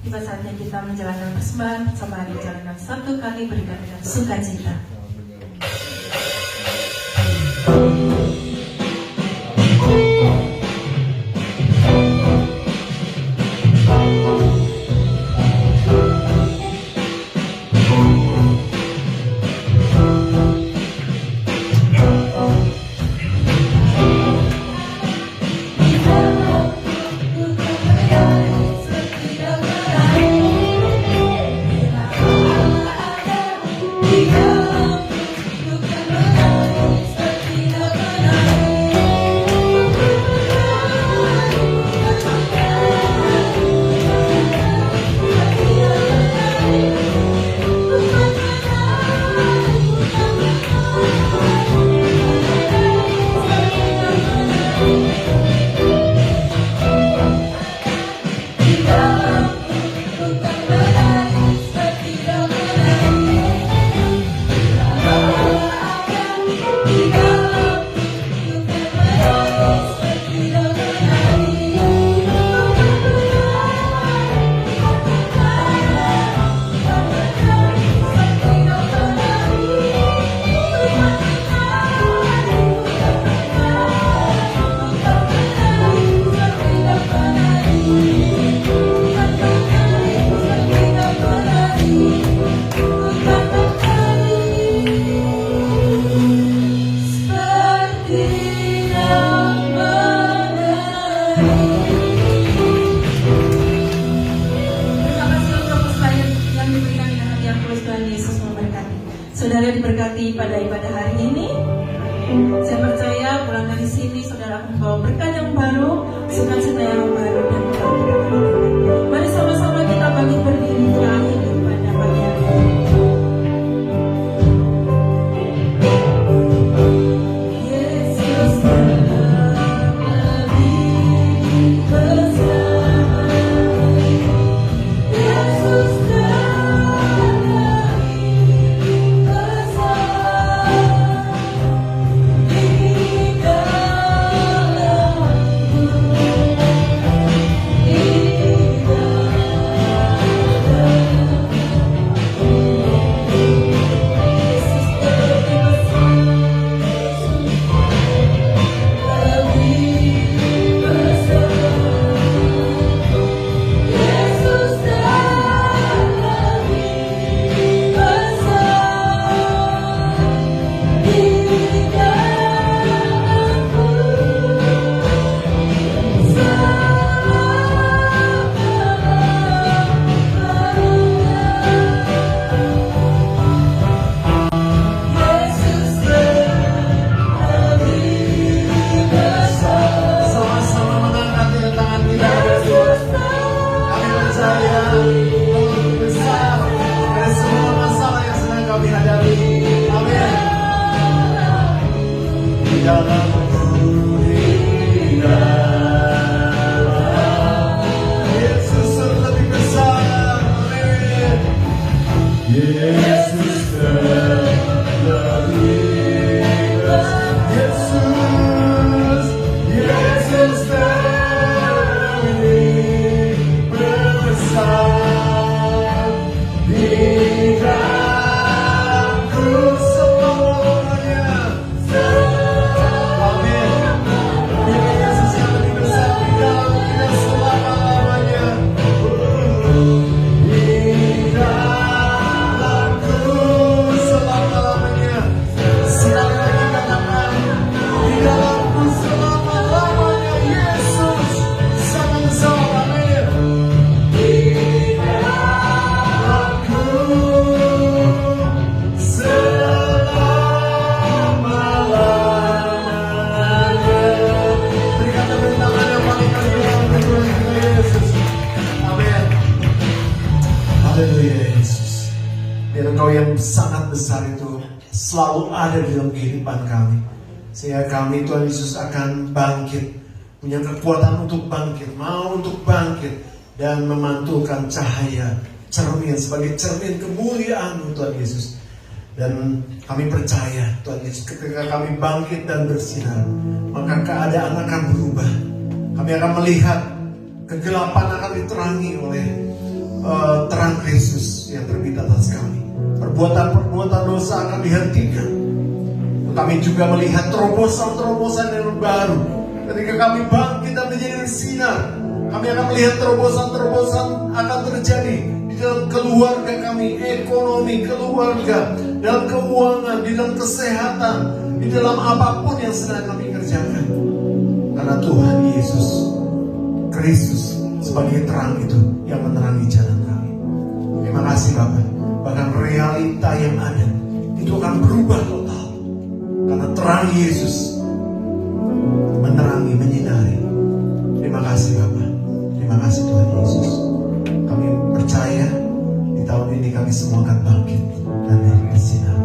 Tiba saatnya kita menjalankan persembahan bersama dijalankan satu kali berikan dengan sukacita. Saudara diberkati pada ibadah hari ini. Saya percaya pulang dari sini saudara akan membawa berkat yang baru, sukacita yang baru dan kebahagiaan. Mari sama-sama kita bangkit berdiri nyanyi pada pagi hari ini. Yesus lebih besar. Yesus selalu ada di dalam kehidupan kami, sehingga kami Tuhan Yesus akan bangkit, punya kekuatan untuk bangkit, mau untuk bangkit dan memantulkan cahaya cermin sebagai cermin kemuliaan Tuhan Yesus. Dan kami percaya Tuhan Yesus, ketika kami bangkit dan bersinar, maka keadaan akan berubah. Kami akan melihat kegelapan akan diterangi oleh terang Kristus yang terbit atas kami. Perbuatan-perbuatan dosa akan dihentikan. Kami juga melihat terobosan-terobosan yang baru. Ketika kami bangkit dan menjadi sinar, kami akan melihat terobosan-terobosan akan terjadi di dalam keluarga kami, ekonomi keluarga, dalam keuangan, di dalam kesehatan, di dalam apapun yang sedang kami kerjakan. Karena Tuhan Yesus Kristus sebagai terang itu yang menerangi jalan kami. Terima kasih Bapak. Bahkan realita yang ada itu akan berubah total. Karena terang Yesus menerangi, menyinari. Terima kasih Bapak. Terima kasih Tuhan Yesus. Kami percaya di tahun ini kami semua akan bangkit dan bersinar.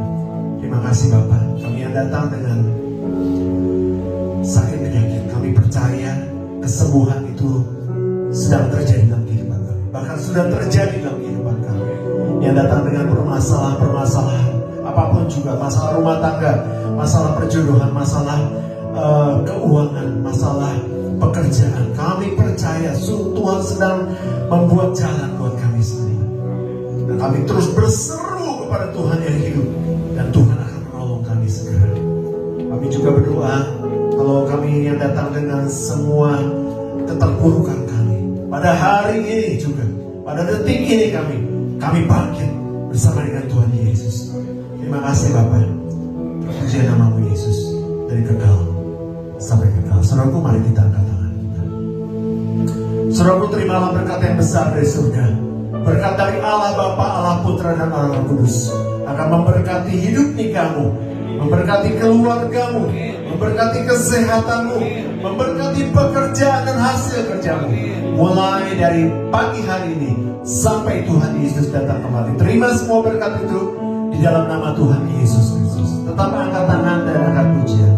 Terima kasih Bapak. Kami yang datang dengan sakit penyakit, kami percaya kesembuhan itu sedang terjadi dalam kehidupan kami. Bahkan sudah terjadi dalam kehidupan kami. Yang datang dengan permasalahan apapun juga, masalah rumah tangga, masalah perjodohan, masalah keuangan, masalah pekerjaan. Kami percaya Tuhan sedang membuat jalan buat kami semua. Dan kami terus berseru kepada Tuhan yang hidup, dan Tuhan akan menolong kami segera. Kami juga berdoa kalau kami yang datang dengan semua keterpurukan kami, pada hari ini juga, pada detik ini kami bangkit bersama dengan Tuhan Yesus. Terima kasih Bapak. Terpuji namamu Yesus, dari kekal sampai kekal. Saudaraku, mari kita angkat tangan kita. Saudaraku, terimalah berkat yang besar dari surga. Berkat dari Allah Bapa, Allah Putra, dan Allah Roh Kudus akan memberkati hidup nikahmu, memberkati keluargamu, memberkati kesehatanmu, memberkati pekerjaan dan hasil kerjamu. Mulai dari pagi hari ini sampai Tuhan Yesus datang kembali. Terima semua berkat itu di dalam nama Tuhan Yesus Kristus. Tetap angkat tangan dan angkat pujian.